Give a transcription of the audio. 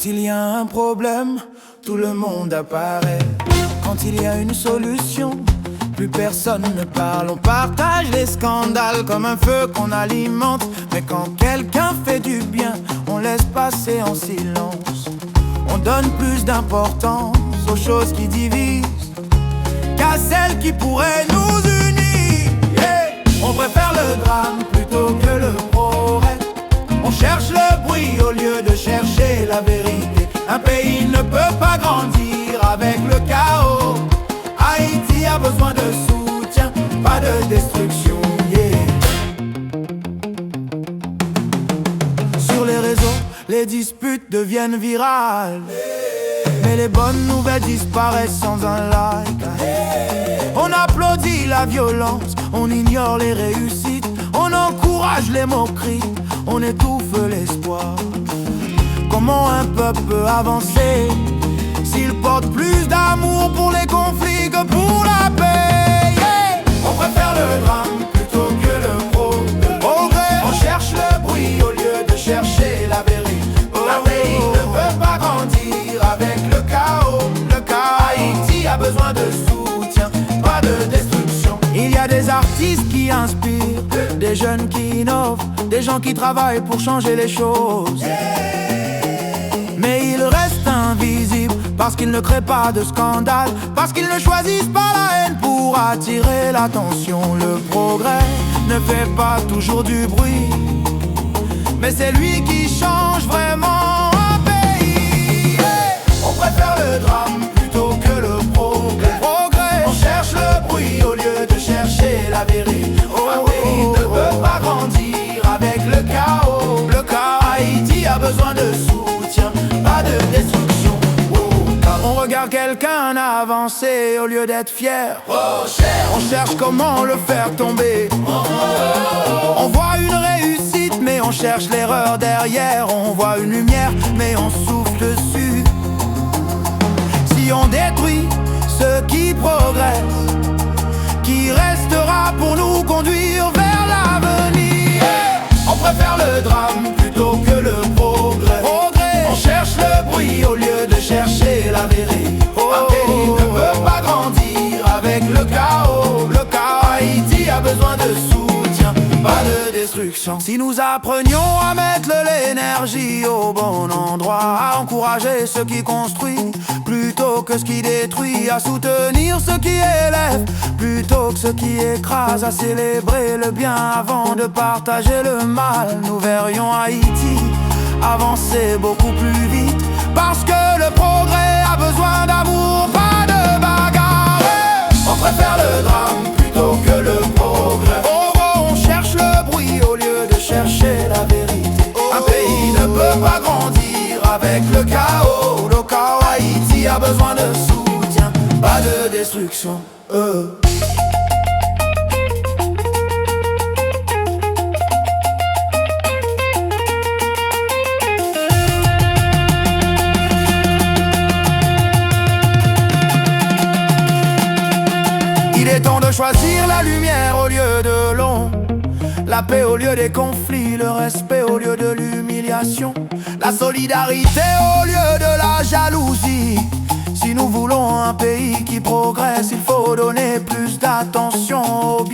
Quand il y a un problème, tout le monde apparaît. Quand il y a une solution, plus personne ne parle. On partage les scandales comme un feu qu'on alimente. Mais quand quelqu'un fait du bien, on laisse passer en silence. On donne plus d'importance aux choses qui divisent qu'à celles qui pourraient nous unir. On préfère le drame plutôt que le progrès. On cherche le bruit au lieu de chercher la vérité. Un pays ne peut pas grandir avec le chaos. Haïti a besoin de soutien, pas de destruction. Sur les réseaux, les disputes deviennent virales, mais les bonnes nouvelles disparaissent sans un like. On applaudit la violence, on ignore les réussites. On encourage les moqueries, on étouffe l'espoir. Comment un peuple peut avancer s'il porte plus d'amour pour les conflits que pour la paix? On préfère le drame plutôt que le progrès. On cherche le bruit au lieu de chercher la vérité. Un pays ne peut pas grandir avec le chaos. Haïti a besoin de soutien, pas de destruction. Il y a des artistes qui inspirent, des jeunes qui innovent, des gens qui travaillent pour changer les choses. Mais ils restent invisibles parce qu'ils ne créent pas de scandale, parce qu'ils ne choisissent pas la haine pour attirer l'attention. Le progrès ne fait pas toujours du bruit, mais c'est lui qui change vraiment un pays. On préfère le drame plutôt que le progrès. On cherche le bruit au lieu de chercher la vérité. Un pays ne peut pas grandir avec le chaos. Haïti a besoin de soutien, pas de destruction. On regarde quelqu'un avancer au lieu d'être fier. On cherche comment le faire tomber. On voit une réussite mais on cherche l'erreur derrière. On voit une lumière mais on souffle dessus. Si on détruit ce qui progresse, qui restera pour nous conduire vers l'avenir? On préfère le drame plutôt que le progrès. On cherche le bruit au lieu de chercher la vérité. Un pays ne peut pas grandir avec le chaos. Haïti a besoin de soutien, pas de destruction. Si nous apprenions à mettre l'énergie au bon endroit, à encourager ce qui construit plutôt que ce qui détruit, à soutenir ce qui élève plutôt que ce qui écrase, à célébrer le bien avant de partager le mal, nous verrions Haïti avancer beaucoup plus vite. Parce que le progrès a besoin d'amour, pas de bagarre. On préfère le drame plutôt que le progrès. On cherche le bruit au lieu de chercher la vérité. Un pays ne peut pas grandir avec le chaos. Haïti a besoin de soutien, pas de destruction. Il est temps de choisir la lumière au lieu de l'ombre, la paix au lieu des conflits, le respect au lieu de l'humiliation, la solidarité au lieu de la jalousie. Si nous voulons un pays qui progresse, il faut donner plus d'attention au